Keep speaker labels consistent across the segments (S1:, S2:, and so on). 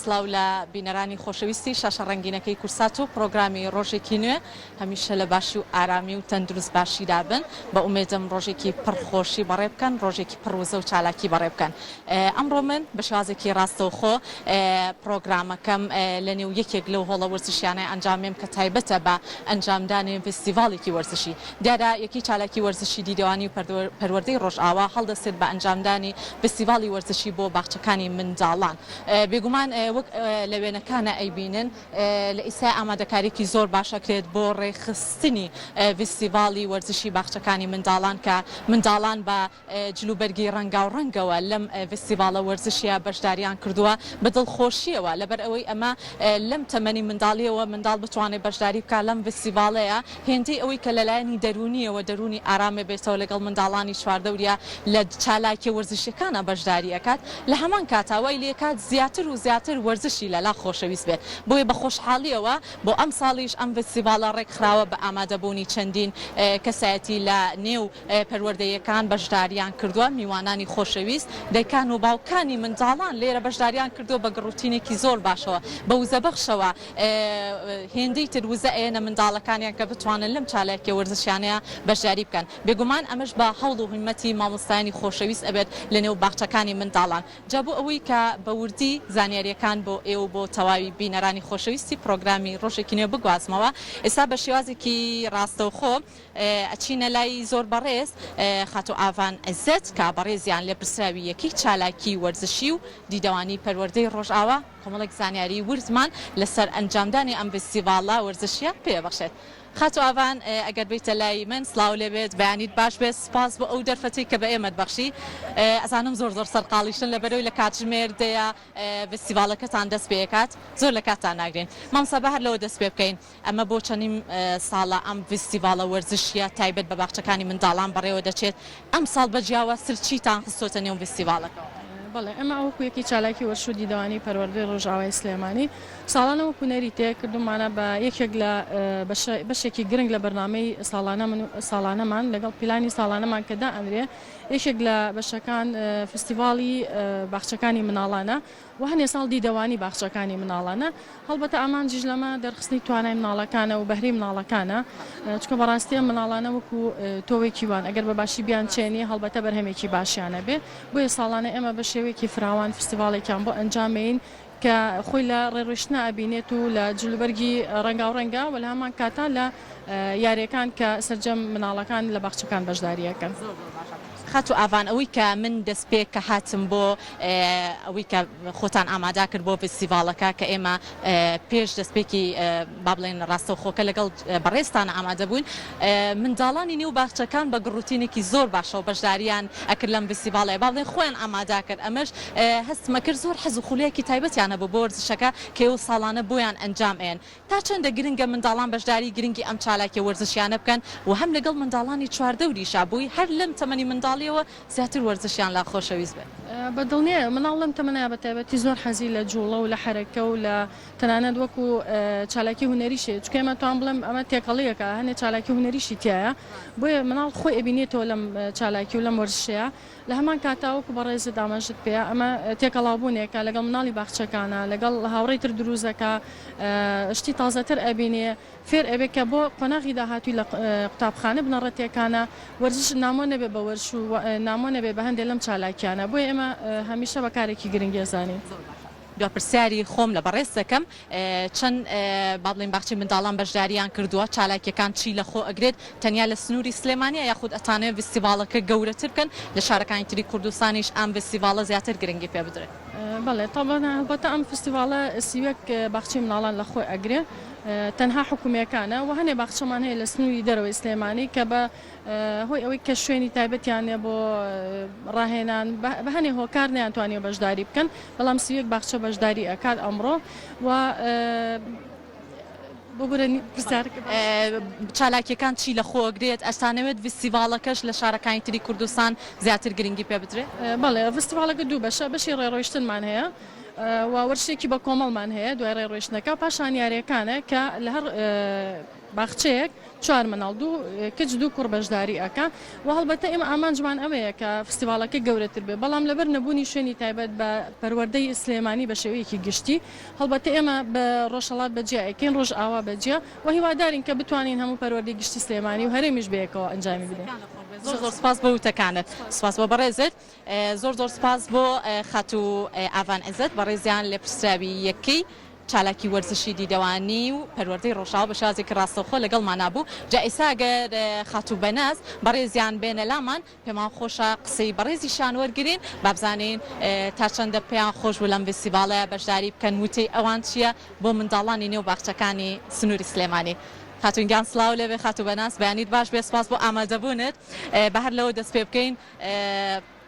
S1: سلااو لە بینەرانی خۆشەویستی شاشە ڕەنگینەکەی کورسات و پرۆگرامی ڕۆژێکی نوێ هەمیشە لە باشی و ئارامی و تەندروست باشیدا بن بە ئومێدەم ڕۆژێکی پڕخۆشی بەڕێ بکەن ڕۆژێکی پڕوزە و چالاکی بەڕێ بکەن. ئەمڕۆ من بە شێوازێکی ڕاستەوخۆ پرۆگرامەکەم لە نێو یەکێک لەو هۆڵە وەرزشیانە ئەنجامێم کە تایبەتە بە ئەنجامدانی فستیڤاڵێکی وەرزشی. دیارە یەکی چالاکی وەرزشی دیدەوانی و پەروەردەی ڕۆژئاوا هەڵدەسێت بە ئەنجامدانی فستیڤاڵی وەرزشی بۆ باخچەکانی منداڵان. بێگومان وەک لە وێنەکانە ئەیبینن لە ئیسای ئامادەکاریی زۆر باشەکرێت بۆ ڕێخستنی فستیڤاڵی وەرزشی باخچەکانی منداڵان کە منداڵان بە جلوبەرگی ڕەنگا و ڕەنگەوە لەم فستیڤاڵە وەرزشیە بەشداریان کردووە بە دڵخۆشیەوە لەبەر ئەوەی ئەمە لەم تەمەنی منداڵیەوە منداڵ بتوانێت بەشداری بکات لەم فستیڤاڵەیە هێندەی ئەوەی کە لەلایەنی دەرونیەوە دەرونی ئارامێ بێتەوە لەگەڵ منداڵانی چواردەوریە لە چالاکی وەرزشیەکانە بەشداری ئەکات لە هەمان کاتاوای لێکات زیاتر و زیاتر وەرزشی لەلا خۆشەویست بێت بۆیە بە خۆشحاڵیەوە بۆ ئەم ساڵیش ئەم فستیڤاڵە ڕێکخراوە بە ئامادەبوونی چەندین کەسایەتی لە نێو پەروەردەیەکان بەشداریان کردووە میوانانی خۆشەویست دەیکان و باوکانی منداڵان لێرە بەشداریان کردووە بە گڕوتینێکی زۆر باشەوە بە وزەبەخشەوە هێندەی تر وزە ئێنە منداڵەکانیان کە بتوانن لەم چالاکی وەرزشیانەیە بەشداری بکەن بێگومان ئەمەش بە هەوڵ و هیمەتی مامۆستایانی خۆشەویست ئەبێت لە نێو باخچەکانی منداڵان جابوو ئەوەی کە بە وردی زانیاریەکان بۆ ئێوە بۆ تەواوی بینەرانی خۆشەویستی پرۆگرامی ڕۆژێکی نوێ بگوازمەوە ئێستا بە شێوازێکی ڕاستەوخۆ ئەچینە لای زۆر بەڕێز خاتو ئاڤان عەزەت کە بەڕێزیان لێ پرسراوی یەکەی چالاکی وەرزشی و دیدەوانی پەروەردەی ڕۆژئاوا کۆمەڵێک زانیاری ورزمان لەسەر ئەنجامدانی ئەم فستیڤاڵە وەرزشیە پێبەخشێت. خاتو ئاڤان ئەگەر بیتە لای من سڵاو لێبێت بەیانیت باش بێت سپاس بۆ ئەو دەرفەتی کە بە ئێمەت بەخشی ئەزانم زۆر سەرقاڵیشن لەبەرەوەی لە کاتژمێردەیە فستیڤاڵەکەتان دەست پێکات زۆر لە کاتتان ناگرین مامسە بە هەر لەوە دەست پێ بکەین ئەمە بۆ چەندین ساڵە ئەم فستیڤاڵە وەرزشیە تایبەت بە باخچەکانی منداڵان بەڕێوە دەچێت ئەم ساڵ بەجیاوە سرچیتان خستۆتە نێو فستیڤاڵەکەەوە.
S2: بەڵێ ئەمە ئەوکو یەکی چالاکی وەرش و دیدەوانی پەروەردەی ڕۆژئاوای سلێمانی ساڵانەوە کوونەری تێکردومانە بە یەکێک لە بەشێکی گرنگ لە بەرنامەی ساڵانەمان لەگەڵ پیلانی ساڵانەمان کە دائەنرێ یەکێک لە بەشەکان فستیڤاڵی باخچەکانی مناڵانە و هەنێ ساڵ دیدەوانی باخچەکانی مناڵانە هەڵبەتە ئامانجیش لەمە دەرخستنی توانای مناڵەکانە و بەهرەی مناڵەکانە چکە بەڕاستیە مناڵانە وەکو تۆوێکی وان ئەگەر بە باشی بیان چێنی هەڵبەتە بەرهەمێکی باشیانە بێ بۆیە ساڵانە ئێمە بە شێوەیەکی فراوان فستیڤاڵێکیان بۆ ئەنجامین کە خۆی لە ڕێڕۆشتنە ئەبینێت و لە جلوبەرگی ڕەنگا و ڕەنگا و لە هەمان کاتا لە یاریەکان کە سەرجەم مناڵەکان لە باخچەکان بەشداریەکەن.
S1: خاتو ئاڤان ئەوەی کە من دەست پێ کە هاتم بۆ ئەوەی کە خۆتان ئامادا کرد بۆ فستیڤاڵەکە کە ئێمە پێش دەستپێکی با بڵێن ڕاستەوخۆکە لەگەڵ بەڕێستانە ئامادە بووین منداڵانی نێو باخچەکان بە گڕوتینێکی زۆر باشەوە بەشداریان ئەکرد لەم فستیڤاڵەیە با بڵێن خۆیان ئامادا کرد ئەمەش هەستمە کرد زۆر حەز و خولیەکی تایبەتیانە بۆ وەرزشەکە کە ئێوە ساڵانە بۆیان ئەنجام ئێن تا چەندە گرنگە منداڵان بەشداری گرنگی ئەم چالاکی وەرزشیانە بکەن و هەم لەگەڵ منداڵانی چواردەوریشا بووی هەر لەم تەمەنی منداڵیەوە زیاتر وەرزشیان لا خۆشەویست بێت.
S2: بەدڵنیە مناڵ لەم تەمەنایە بەتایبەتی زۆر حەزی لە جوڵە و لە حرەکە و لە تەنانەت وەکو چالاکی هونەریشێ چکە ئێمە توان بڵێم ئەمە تێکەڵیەکە هەنێ چالاکی هونەریشی تایە بۆیە مناڵ خۆی ئەبینێتەوە لەم چالاکی و لەم وەرزشەیە لە هەمان کاتاوەکو بەڕێزت ئاماژت پێ ئەمە تێکەڵاوبوونێکە لەگەڵ مناڵی باخچەکانە لەگەڵ هاوڕێی تر دروزەکە شتی تازەتر ئەبینێ فێر ئەبێ کە بۆ قۆناغی داهاتووی لە قوتابخانە بنەڕەتیەکانە وەرزش نامۆ نەبێ بە وەرش و نامۆ نەبێ بە هەندێک لەم چالاکیانە بۆیە ئێمە هەمیشە بەکارێکی گرنگی زانین.
S1: دو پرسیاری خۆم لە بەڕێز دەکەم چەند با بڵێن باخچەی منداڵان بەشداریان کردووە چالاکیەکان چی لە خۆ ئەگرێت تەنیا لە سنووری سلێمانیە یاخود ئەتانەوێت فستیڤاڵەکە گەورەتر بکەن لە شارەکانی تری کوردستانیش ئەم فستیڤاڵە زیاتر گرنگی پێ بدرێت.
S2: بەڵێ تاڵبەن هەڵبەتە ئەم فستیڤاڵە سیوەک باخچەی مناڵان لە خۆی ئەگرێ تەنها حکوومیەکانە و هەنێ باخچەمان هەیە لە سنووری دەرەوەی سلێمانی کە بە هۆی ئەوەی کە شوێنی تایبەتیانێ بۆ ڕاهێنان بە هەنێ هۆکار نەیانتوانێت بەشداری بکەن بەڵام سیوەک باخچە بەشداری ئەکات ئەمڕۆ و چالاکیەکان چی لە خۆگرێت ئەستانەوێت فستیڤاڵەکەش لە شارەکانی تری کوردستان زیاتر گرنگی پێ بدرێت. بەڵێ فستیڤاڵەکە دوو بەشە بەشی ڕێڕۆیشتنمان هەیە و وەرشێکی بە کۆمەڵمان هەیە دوای ڕێڕۆیشتنەکە پاشان یاریەکانە کە لە هەر باخچەیەک 4 مناڵ کچ دوو کوڕ بەشداری ئەکە و هەڵبەتە ئێمە ئامانجمان ئەوەیە کە فستیڤالەکە گەورەتر بێ بەڵام لەبەر نەبوونی شوێنی تایبەت بە پەروەردەی سلێمانی بە شێوەیەکی گشتی هەڵبەتە ئێمە بە ڕۆژهەڵات بەجیا ئەکەین ڕۆژ ئاوا بەجیا و هیوادارین کە بتوانین هەموو پەروەردەی گشتی سلێمانی و هەرێمیش بەیەکەوە ئەنجامی بدەین.
S1: زۆر سپاس بۆ وتەکانت سپاس بۆ بەڕێزت زۆر سپاس بۆ خەتو ئاڤان عزت بەڕێزیان لە پرسراوی یەکەی چالاکی وەرزشی دیدەوانی و پەروەردەی ڕۆژاو بە شازێکی ڕاستەوخۆ لەگەڵمان نابوو جا ئێستا ئەگەر خەتو بەناز بەڕێزیان بێنە لامان پێمان خۆشە قسەی بەڕێزیشان وەرگرین با بزانین تا چەندە پێیان خۆش بوو لەم فستیڤالە بەشداری بکەن وتەی ئەوان چییە بۆ منداڵانی نێو باخچەکانی سنووری سلێمانی. خاتونگیان سلااو لێبێ خاتو بەناس بەیانیت باش بێ سپاس بۆ ئامادەبوونت بە هەر لەوە دەست پێ بکەین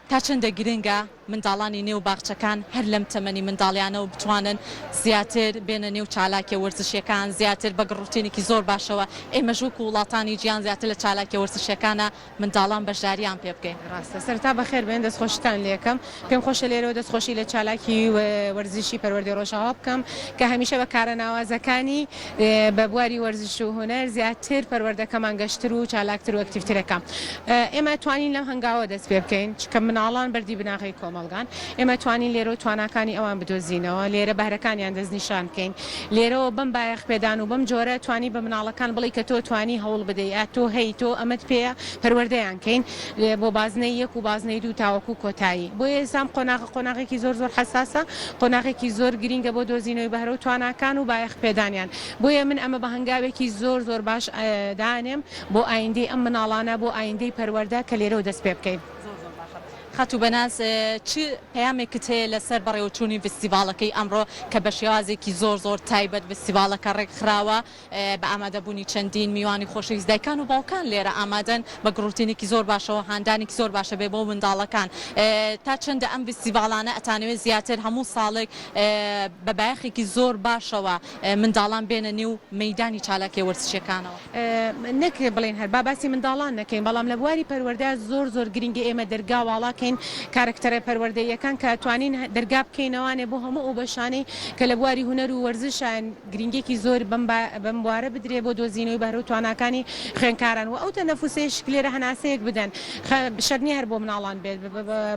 S1: تا چەندە گرنگە منداڵانی نێو باخچەکان هەر لەم تەمەنی منداڵیانەوە بتوانن زیاتر بێنە نێو چالاکیە وەرزشیەکان زیاتر بە گڕوتێنێکی زۆر باشەوە ئێمە ژووک و وڵاتانی گیان زیاتر لە چالاکیە وەرزشیەکانە منداڵان بەشداریان پێ بکەین.
S3: ڕاستە سەرتا بەخێر بێن دەستخۆشتان لێکم پێم خۆشە لێرەوە دەستخۆشی لە چالاکی وەرزشی پەروەردەی ڕۆژاوا بکەم کە هەمیشە بە کارە ناوازەکانی بە بواری وەرزش و هونەر زیاتر پەروەردەکەمان گەشتر و چالاکتر و ئەکتیڤترەکەم. ئێمە توانین لەم هەنگاوە دەست پێ بکەین کە مناڵان بەردی بناغی کۆمەڵگان ئێمە توانین لێرە و تواناکانی ئەوان بدۆزینەوە لێرە بەهرەکانیان دەستنیشان بکەین لێرەوە بم بایەخ پێدان و بەم جۆرە توانی بە مناڵەکان بڵی کە تۆ توانی هەوڵ بدەیت تۆ هەی تۆ ئەمەت پێە پەروەردەیان کەین بۆ بازنەی یەک و بازنەی دوو تاوەکو کۆتایی بۆ ئێسام قۆناغێکی زۆر حساسە قۆناغێکی زۆر گرینگە بۆ دۆزینەوەی بەهرە و تواناکان و بایەخ پێدانیان بۆیە من ئەمە بە هەنگاوێکی زۆر باش دانێم بۆ ئایندەی ئەم مناڵانە بۆ ئایندەی پەروەردە کە لێرەوە دەست پێ بکەین.
S1: خەتو بەناس چ پەیامێکت هەیە لەسەر بەڕێوەچوونی فستیڤالەکەی ئەمڕۆ کە بە شێوازێکی زۆر تایبەت فستیڤالەکە ڕێکخراوە بە ئامادەبوونی چەندین میوانی خۆشەویست دایکان و باوکان لێرە ئامادەن بە گڕوتێنێکی زۆر باشەوە هاندانێکی زۆر باشە بێ بۆ منداڵەکان تا چەندە ئەم فستیڤالانە ئەتانەوێت زیاتر هەموو ساڵێک بە بایەخێکی زۆر باشەوە منداڵان بێنە نێو مەیدانی چالاکیە وەرزشیەکانەوە
S3: نەک بڵێن هەر باسی منداڵان نەکەین بەڵام لە بواری پەروەردە زۆر گرنگی ئێمە دەرگا وڵاکەین کارکتەرە پەروەردەیەکان کە توانین دەرگا بکەینەوەوانێ بۆ هەموو ئەو بەشانەی کە لە بواری هونەر و وەرزشان گرنگێکی زۆر بەم بوارە بدرێ بۆ دۆزینەوەی بەهرە و تواناکانی خوێندکاران و ئەو تەنەفوسەیەش لێرە هەناسەیەک بدەن شەرنی هەر بۆ مناڵان بێت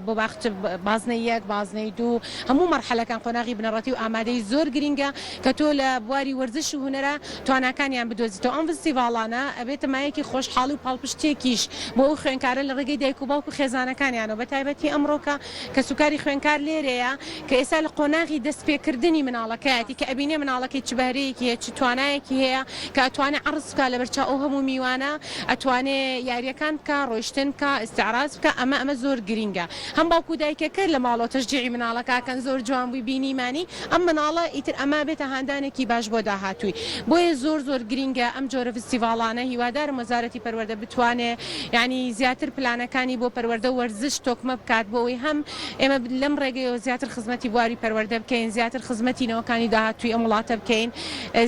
S3: بۆ باخت بازنەی یەک بازنەی دوو هەموو مەرحەلەکان قۆناغی بنەڕەتی و ئامادەی زۆر گرنگە کە تۆ لە بواری وەرزش و هونەرە تواناکانیان بدۆزیتەوە ئەم فستیڤالانە ئەبێتە مایەکی خۆشحاڵی و پاڵپشتێکیش بۆ ئەو خوێندکارە لە ڕێگەی دایک و باوک و خێزانەکانیانەوە بەتایبەتی ئەمڕۆکە کە سوکاری خوێندکار لێرەیە کە ئێستا لە قۆناغی دەستپێکردنی مناڵەکەیەتی کە ئەبینێ مناڵەکەی چ بەهرەیەکی هەیە چ توانایەکی هەیە کە ئەتوانێت عەرز بکە لەبەرچاو ئەو هەموو میوانە ئەتوانێت یاریەکان بکە ڕۆیشتن بکە ئیستیعراض بکە ئەمە زۆر گرینگە هەم باوکو دایکەکە لە ماڵەوە تەشجیعی مناڵەکەکەن زۆر جوان بووی بینیمانی ئەم مناڵە ئیتر ئەمە بێتە هاندانێکی باش بۆ داهاتووی بۆیە زۆر گرینگە ئەم جۆرە فستیڤالانە هیوادارم وەزارەتی پەروەردە بتوانێت یعنی زیاتر پلانەکانی بۆ پەروەردە وەرزش تۆکمە بکات بۆەوەی هەم ئێمە لەم ڕێگەیەوە زیاتر خزمەتی بواری پەروەردە بکەین زیاتر خزمەتی نەوەکانی داهاتووی ئەم وڵاتە بکەین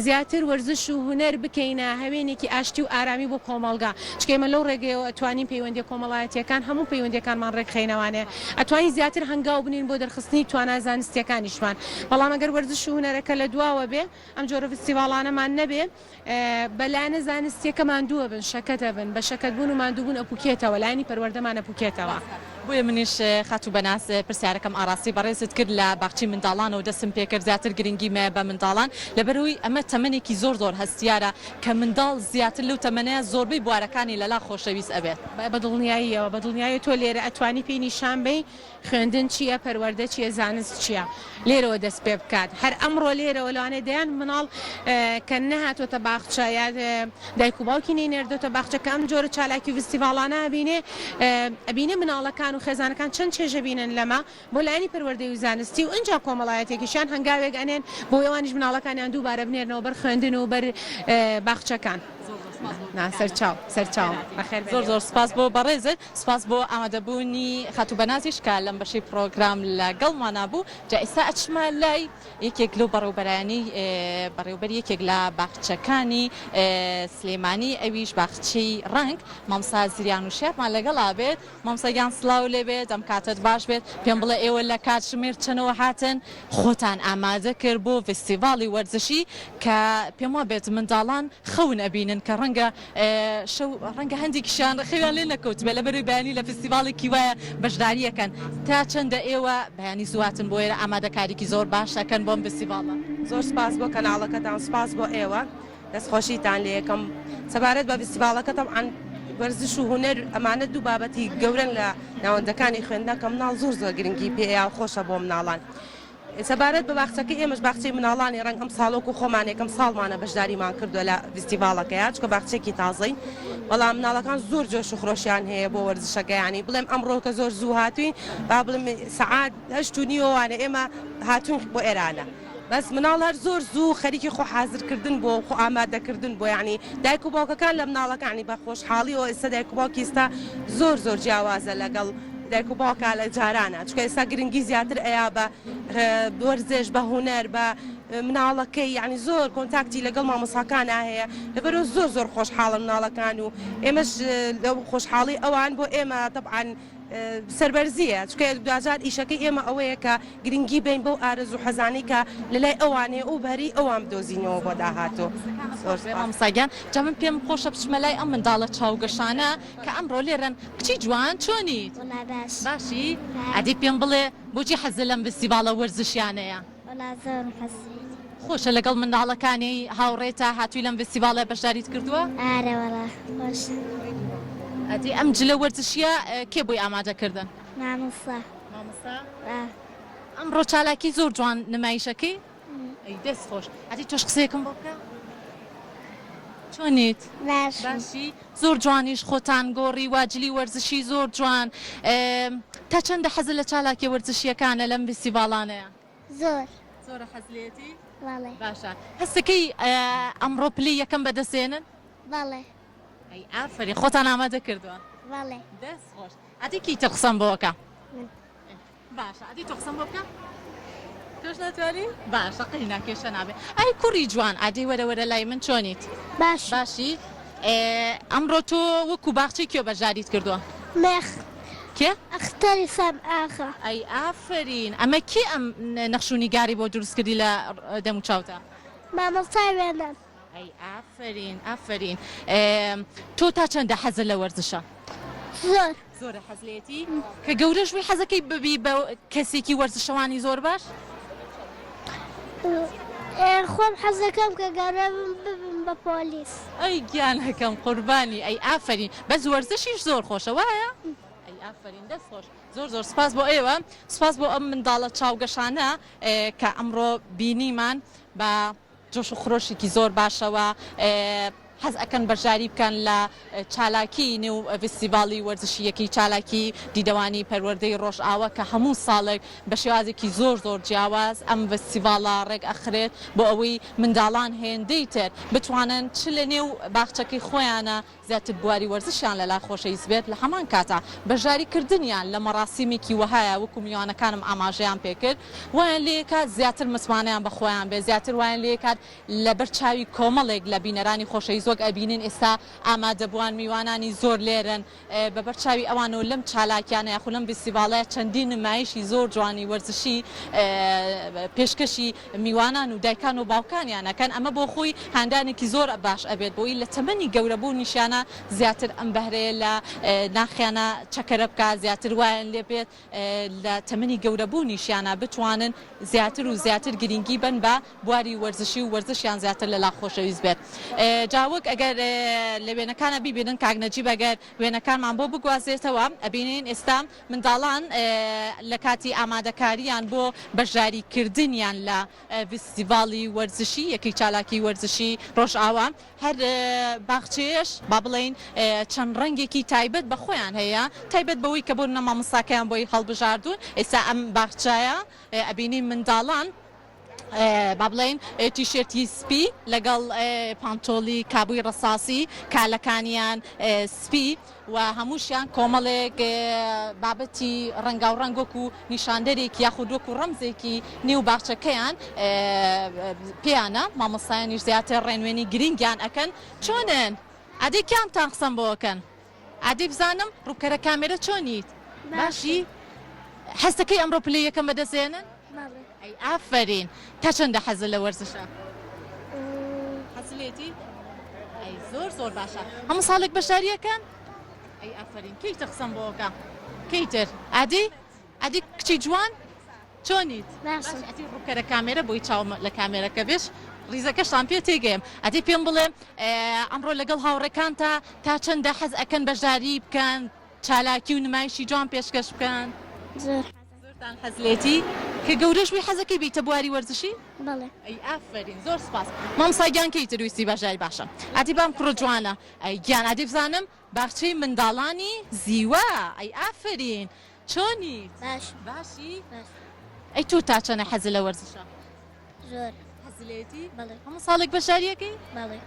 S3: زیاتر وەرزش و هونەر بکەینە هەوێنێکی ئاشتی و ئارامی بۆ کۆمەڵگا چکەمە لەو ڕێگەیەوە ئەتوانین پەیوەندی کۆمەڵایەتیەکان هەموو پەیوەندیەکانمان ڕێکخینەوانێ ئەتوانین زیاتر هەنگاو بنین بۆ دەرخستنی توانای زانستیەکانیشمان بەڵام ئەگەر وەرزش و هونەرەکە لە دواوە بێ ئەم جۆرە فستیڤالانەمان نەبێ بەلایەنە زانستیەکە ماندووە بن شەکەتە بن بە شەکەتبوون و ماندووبوون ئەپوکێتەوە لایانی پەروەردەمان ئەپوکێتەوە.
S1: بۆیە منیش خەتو بەناس پرسیارەکەم ئاڕاستی بەڕێزت کرد لە باخچی منداڵانەوە دەستم پێکرد زیاتر گرنگیمە بە منداڵان لەبەرەوەی ئەمە تەمەنێکی زۆر هەستیارە کە منداڵ زیاتر لەو تەمەنەیە زۆربەی بوارەکانی لەلا خۆشەویست ئەبێت
S3: بەدڵنیاییەوە بەدڵنیایی تۆ لێرە ئەتوانی پێی نیشان بی خوێندن چییە پەروەردە چییە زانست چییە لێرەوە دەست پێ بکات هەر ئەمڕۆ لێرەوە لەوانێ دەیان مناڵ کە نەهاتۆتە باخچە یا دایک و باوکی نێردۆتە باخچە کە ئەم جۆرە چالاکی فستیڤالانە ئەبینێ مناڵەکان و خێزانەکان چەند چێژە بینن لەمە بۆ لایانی پەروەردەی و زانستی و ئەنجا کۆمەڵایەتێکیشان هەنگاوێک ئەنێن بۆ ئێوانیش مناڵەکانیان دووبارە بنێرنەوە بەر خوێندن و بەر باخچەکان. سەرچاو
S1: زۆر زۆر سپاس بۆ بەڕێزت سپاس بۆ ئامادەبوونی خەتوبەنازیش کە لەم بەشی پرۆگرام لەگەڵمانە بوو جا ئێستا ئەچمە لای یەکێک لەو بەڕێوەبەرانی بەڕێوەبەر یەکێک لە باخچەکانی سلێمانی ئەویش باخچەی ڕنگ مامۆستا زریان و شێرمان لەگەڵا بێت مامۆستاگیان سڵاو لێ بێت ئەم کاتت باش بێت پێم بڵێ ئێوە لە کاتژمێر چەنەوە هاتن خۆتان ئامادە کرد بۆ فستیڤاڵی وەرزشی کە پێم وابێت منداڵان خەون ئەبینن کە ڕەنگە هەندێکیشان خەویان لێ نەکەوت بێ لە بەروی بەیانی لە فستیڤاڵێکی وایە بەشداریەکەن تا چەندە ئێوە بەیانی زواتن بۆ ئێرە ئامادەکاریکی زۆر باشەکەن بۆم فستیڤاڵە
S4: زۆر سپاس بۆ کەناڵەکەتان سپاس بۆ ئێوە دەستخۆشیتان لێ یەکەم سەبارەت بە فستیڤاڵەکە تەبعاً وەرزش و هونەر ئەمانە دوو بابەتی گەورن لە ناوەندەکانی خوێندە کە مناڵ زۆر گرنگی پێەیە خۆشە بۆ مناڵان سەبارەت بە باخچەکە ئێمەش باخچەی مناڵانی ڕەنگ ئەم ساڵۆک و خۆمان یەکەم ساڵمانە بەشداریمان کردووە لە فستیڤاڵەکەیە چکە باخچێکی تازەی بەڵام مناڵەکان زۆر جۆش و خۆشیان هەیە بۆ وەرزشەکەیانی بڵێم ئەمڕۆ کە زۆر زوو هاتوین با بڵێم سەعات 8:30 ئێمە هاتوون بۆ ئێرانە بەس مناڵ هەر زۆر زوو خەریکی خۆ حازرکردن بۆ خۆ ئامادەکردن بۆ یعنی دایک و باوکەکان لە مناڵەکانی بە خۆشحاڵیەوە ئێستا دایک و باوکی ئێستا زۆر جیاوازە لەگەڵ دایک و باوکە لە جارانە چکە ئێستا گرنگی زیاتر ئەیا بە وەرزش بە هونەر بە مناڵەکەی یعنی زۆر کۆنتاکتی لەگەڵ مامۆساکانە هەیە لەبەرەوە زۆر خۆشحاڵە مناڵەکان و ئێمەش لەو خۆشحاڵی ئەوان بۆ ئێمە تەبعاً سەربەرزیە چکە دوجار ئیشەکەی ئێمە ئەوەیە کە گرنگی بین بەو ئارەزوو حەزانی کە لەلای ئەوانەیە و بەری ئەوان بدۆزینەوە بۆ داهاتوو
S1: مامۆستاگیان جا من پێم خۆشە بچمە لای ئەم منداڵە چاوگەشانە کە ئەمڕۆ لێرەن کچی جوان چۆنیت باشی ئەدی پێم بڵێ بۆچی حەزە لەم فستیڤاڵە وەرزشیانەیە خۆشە لەگەڵ منداڵەکانی هاوڕێتە هاتووی لەم فستیڤاڵە بەشداریت کردووە؟ ئەدی ئەم جلە وەرزشیە کێ بۆی ئامادەکردن؟
S5: مامۆستا
S1: ئەمڕۆ چالاکی زۆر جوان نمایشەکەی؟ ئەی دەست خۆش ئەدی تۆش قسەیەکم بۆ بکە؟ چۆنیت؟ باشی زۆر جوانیش خۆتان گۆڕی واجلی وەرزشی زۆر جوان تا چەندە حەزە لە چالاکی وەرزشیەکانە لەم فستیڤاڵانەیە؟ زۆرە حەزلێتی؟ باشە هەستەکەی ئەمڕۆ پلی یەکەم بەدەستێنن؟ ئەی ئافرین خۆتان ئامادە کردووە؟ دەست خۆش ئەدی کیتر قسەم بۆکە؟ باشە ئەدی تۆ قسەم بۆ بکە؟ تۆش ناتوانی؟ باشە قەی ناکێشە نابێ ئەی کوڕی جوان ئەدی وەرە لای من چۆنیت؟ باشی ئەمڕۆ تۆ وەکو باخچەی کێ بەشداریت کردووە؟ کێ؟
S5: ئەختەری سەم ئاخە
S1: ئەی ئافرین ئەمە کێ ئەم نەخشوونیگاری بۆ دروستکردی لە دەم و چاوتە؟
S5: مامۆستای وێنەم
S1: ئەی ئافرین تۆ تا چەندە حەزە لە وەرزشە؟ زۆرە حەزلێتی؟ کە گەورەش بووی حەزەکەی ببی بە کەسێکی وەرزشەوانی زۆر باش؟
S5: خۆم حەزەکەم کە گەورە ببم بە پۆلیس
S1: ئەی گیانەکەم قوربانی ئەی ئافرین بەس وەرزشیش زۆر خۆشە وایە؟ ئەی ئافرین دەست خۆش زۆر سپاس بۆ ئێوە سپاس بۆ ئەم منداڵە چاوگەشانە کە ئەمڕۆ بینیمان بە جۆش و خڕۆشێکی زۆر باشەوە حەز ئەکەن بەشداری بکەن لە چالاکی نێو فستیڤاڵی وەرزشیەکەی چالاکی دیدەوانی پەروەردەی ڕۆژئاوا کە هەموو ساڵێک بە شێوازێکی زۆر جیاواز ئەم فستیڤاڵە ڕێک ئەخرێت بۆ ئەوەی منداڵان هێندەی تر بتوانن چ لە نێو باخچەکەی خۆیانە زیاتر بواری وەرزشیان لەلا خۆشەویست بێت لە هەمان کاتە بەشداریکردنیان لە مەراسیمێکی وهایە وەکو میوانەکانم ئاماژەیان پێکرد وایان لێکات زیاتر متمانیان بە خۆیان بێ زیاتر وایان لێکات لە بەرچاوی کۆمەڵێک لە بینەرانی خۆشەویست وەک ئەبینین ئێستا ئامادەبووان میوانانی زۆر لێرن بە بەرچاوی ئەوانەوە لەم چالاکیانە یاخو لەم فستیڤاڵەیە چەندین نمایشی زۆر جوانی وەرزشی پێشکەشی میوانان و دایکان و باوکانیانەکەن ئەمە بۆ خۆی هاندانێکی زۆر باش ئەبێت بۆی لە تەمەنی گەورەبوونیشانە زیاتر ئەم بەهرەیە لە ناخیانە چەکەرە بکە زیاتر وایان لێ بێت لە تەمەنی گەورەبوونیشیانە بتوانن زیاتر و زیاتر گرنگی بن بە بواری وەرزشی و وەرزشیان زیاتر لەلا خۆشەویست بێت جاوەک ئەگەر لە وێنەکانە بیبینن کاگنەجی بەگەر وێنەکانمان بۆ بگوازێتەوە ئەبینین ئێستا منداڵان لە کاتی ئامادەکاریان بۆ بەشداریکردنیان لە فستیڤاڵی وەرزشی یەکەی چالاکی وەرزشی ڕۆژئاوا هەر باخچەیەش با بڵێن چەند ڕەنگێکی تایبەت بە خۆیان هەیە تایبەت بەوەی کە بۆ مامۆستاکەیان بۆی هەڵبژاردوون ئێستا ئەم باخچایە ئەبینین منداڵان با بڵێن تیشێرتی سپی لەگەڵ پانتۆلی کابووی ڕساسی کالەکانیان سپی و هەمووشیان کۆمەڵێک بابەتی ڕەنگا و ڕەنگۆک و نیشاندەرێکی یاخود وەکو ڕەمزێکی نێو باخچەکەیان پێیانە مامۆستایانیش زیاتر ڕێنوێنی گرنگیان ئەکەن چۆنن ئادەی کامتان قسەم بۆکەن ئادەی بزانم ڕووکەرە کامێرە چۆنیت باشی هەستەکەی ئەمڕۆ پلەی یەکەم بەدەستێنن ئەی ئافرین تا چەندە حەزە لە وەرزشە حەزلێتی ئەی زۆر باشە هەموو ساڵێک بەشداریەکەن ئەی ئافرین کەیتە قسەم بۆکە کەیتر ئادی کچی جوان چۆنیت ئەتی ڕووکەرە کامێرە بۆی چاوم لە کامێرەکە بێش ریزەکەشتان پێ تێگەیم ئەدی پێم بڵێ ئەمڕۆ لەگەڵ هاوڕێکان تا چەندە حەز ئەکەن بەشداری بکەن چالاکی و نمایشی جوان پێشکەش بکەن زۆرتان حەزلێتی کە گەورەشوی حەزەکەی بیتە بواری وەرزشی
S5: بەڵێ
S1: ئەی ئافرین زۆر سپاس مامساگیان کەیتر ویستی بەژاری باشە ئاتی بام کوڕە جوانە ئەی گیان ئادی بزانم باخچەی منداڵانی زیوە ئەی ئافرین چۆنی باشی ئەی تۆ تا چەنە حەزە لە وەرزشە
S5: زۆر
S1: حەزلێتی
S5: بەڵێ
S1: هەموو ساڵێک بەشداریەکەی
S5: بەڵێ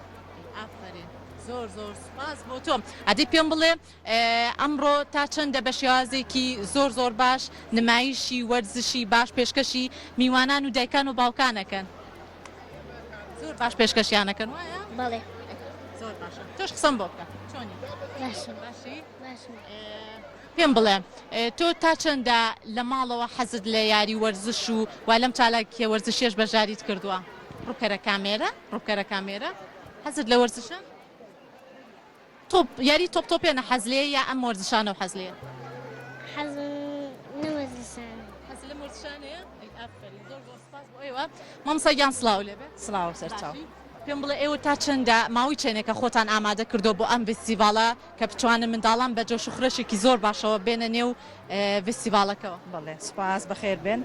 S1: ئافرین زۆر سپاس بۆ تۆ ئەدی پێم بڵێ ئەمڕۆ تا چەندە بە شێوازێکی زۆر باش نمایشی وەرزشی باش پێشکەشی میوانان و دایکان و باوکانەکەن زۆر باش پێشکەشیانەکەن وایە
S5: بەڵێ
S1: زۆر باشە تۆش قسەم بۆ بکە چۆنی
S5: باشە
S1: باشی
S5: باشە
S1: پێم بڵێ تۆ تا چەندە لە ماڵەوە حەزت لە یاری وەرزش و وا لەم چالاکیە وەرزشێش بەژاریت کردووە ڕووکەرە کامێرە حەزت لە وەرزشە یاری تۆپێنە حەزلێ یا ئەم وەرزشانە و حەزلێ
S5: حەزم نەوەزیسان
S1: حەز لە وەرزشانەیە زۆر سپاس بۆ ئێوە مامسەگیان سڵاو لێبێ
S6: سڵاو سەرچاو
S1: پێم بڵێ ئێوە تا چەندە ماوەی چێنێکە خۆتان ئامادە کردو بۆ ئەم فستیڤالە کە بتوانن منداڵان بە جۆش و خرەشێکی زۆر باشەوە بێنە نێو فستیڤالەکەەوە
S6: بەڵێ سپاس بەخێر بێن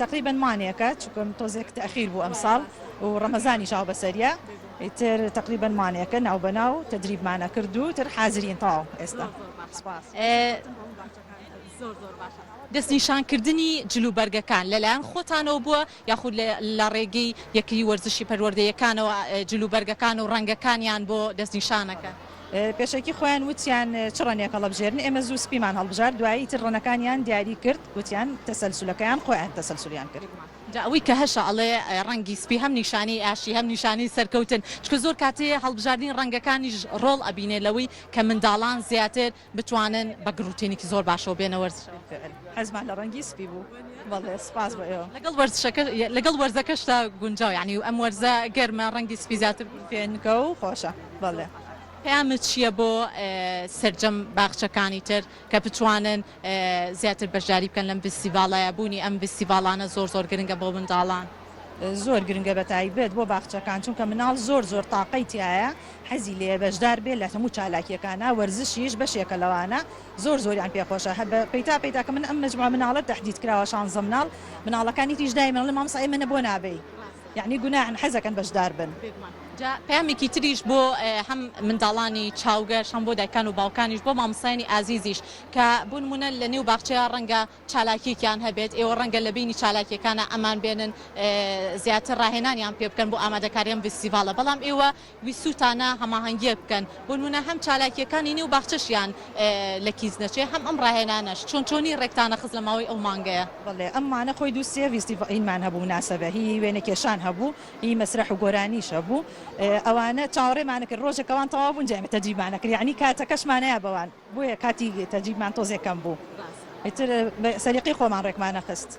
S6: تقریبا مانێکە چکم تۆزێک تەخیر بوو ئەمساڵ و ڕەمەزانی شاو بەسەریە ئیتر تقریبا مانێکە ناو بەناو تدریبمانە کردو تر حازرین تاو ئێستا سپاس
S1: زۆر باشە دەستنیشانکردنی جلوبەرگەکان لەلایەن خۆتانەوە بووە یاخود لە ڕێگەی یەکری وەرزشی پەروەردەیەکانەوە جلوبەرگەکان و ڕەنگەکانیان بۆ دەستنیشانەکە
S6: پێشێکی خۆیان وتیان چ ڕەنێکە هەڵبژێرن ئێمە زوو سپیمان هەڵبژار دوایی تر ڕەنەکانیان دیاری کرد وتیان تەسەلسولەکەیان خۆیان تەسەلسولیان کرد
S1: ئەوەی کە هەشە ئەڵێ ڕەنگی سپی هەم نیشانی ئاشی هەم نیشانی سەرکەوتن چکە زۆر کاتێ هەڵبژاردنین ڕەنگەکانیش ڕۆڵ ئەبینێ لەوەی کە منداڵان زیاتر بتوانن بە گروتێنێکی زۆر باشەوە بێنە وەرزش
S6: حەزمان لە ڕەنگی سپی بوو بەڵێ سپاس بۆ ئێوە
S1: لەگەڵ وەرزەکەشتا گونجاو یعنی ئەم وەرزە گەرمە ڕەنگی سپی زیاتر
S6: پێنکە و خۆشە بەڵێ
S1: پەیامت چییە بۆ سەرجەم باخچەکانی تر کە بتوانن زیاتر بەشداری بکەن لەم فستیڤالایە بوونی ئەم فستیڤالانە زۆر گرنگە بۆ منداڵان
S6: زۆر گرنگە بە تایبەت بۆ باخچەکان چونکە مناڵ زۆر تاقەی تایە حەزی لێ بەشدار بێت لە هەموو چالاکیەکانە وەرزشیش بەشێکە لەوانە زۆریان پێخۆشە پەیتا کە من ئەم مجموعە مناڵەت تەحدید کراوە 16 مناڵەکانی تیش دایما لە مامۆستا ئێمە بۆ نابێ یعنی گوناحن حەزەکەن بەشدار بن
S1: پامێکی تریش بۆ هەم منداڵانی چاوگەش هەم بۆ دایکان و باوکانیش بۆ مامۆستایانی ئازیزیش کە بوونمونە لە نێو باخچەیە ڕەنگە چالاکیێکیان هەبێت ئێوە ڕەنگە لە بینی چالاکیەکانە ئەمان بێنن زیاتر ڕاهێنانیان پێ بکەن بۆ ئامادەکاریان فستیڤالە بەڵام ئێوە ویسوتانە هەماهەنگیە بکەن بوونمونە هەم چالاکیەکانی نێو باخچەشیان لە کیز نەچێ هەم ئەم ڕاهێنانەش چۆنی ڕێکتانە خست لە ماوەی ئەو مانگەیە
S6: بڵێ ئەممانە خۆی دووسێ فستیڤالمان هەبوو ناسەبە هی وێنە کێشان هەبوو هی مەسرح و گۆرانیش هەبوو ئەوانە چاوەڕێمانە کرد ڕۆژێکەوان تەواو بوون جامێ تەجیبمانە کرد یعنی کاتەکەشمانەیە بەوان بۆیە کاتی تەجیبمان تۆزێکەم بوو ئیتر سەریقی خۆمان ڕێکمانە خست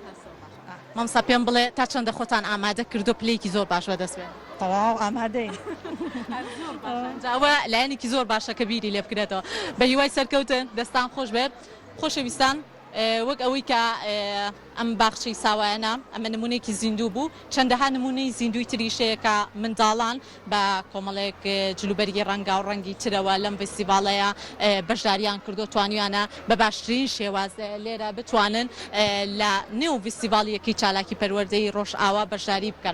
S1: مامۆستا پێم بڵێ تا چەندە خۆتان ئامادە کردو پلەیەکی زۆر باش بەدەستێن
S6: تەواو ئامادەین
S1: ئەوە لایەنێکی زۆر باشە کە بیری لێ بکرێتەوە بە هیوای سەرکەوتن دەستان خۆش بێت خۆشەویستان وەک ئەوەی کە ئەم باخچەی ساوایانە ئەمە نمونێکی زیندوو بوو چەندەها نمونەی زیندوی تریشەیەکە منداڵان بە کۆمەڵێک جلوبەرگی ڕەنگا و ڕەنگی ترەوە لەم فستیڤالەیە بەشداریان کردو توانیانە بە باشترین شێواز لێرە بتوانن لە نێو فستیڤاڵیەکی چالاکی پەروەردەی ڕۆژئاوا بەشداری بکەن